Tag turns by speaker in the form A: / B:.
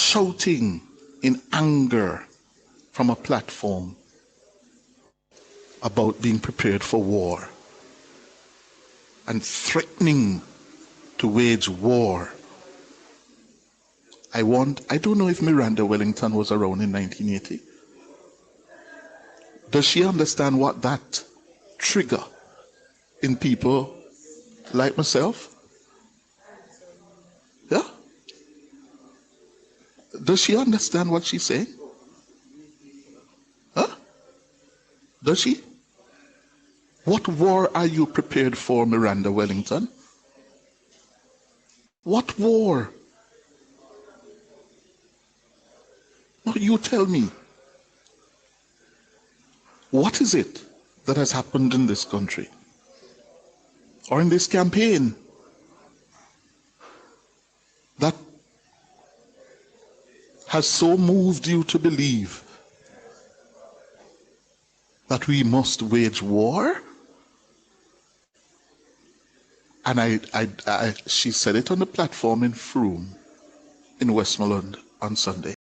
A: shouting in anger from a platform about being prepared for war and threatening to wage war. I don't know if Miranda Wellington was around in 1980. Does she understand what that trigger in people like myself? Yeah? Does she understand what she's saying? Huh? Does she? What war are you prepared for, Miranda Wellington? What war? No, you tell me. What is it that has happened in this country or in this campaign that has so moved you to believe that we must wage war? And she said it on the platform in Frome in Westmoreland on Sunday.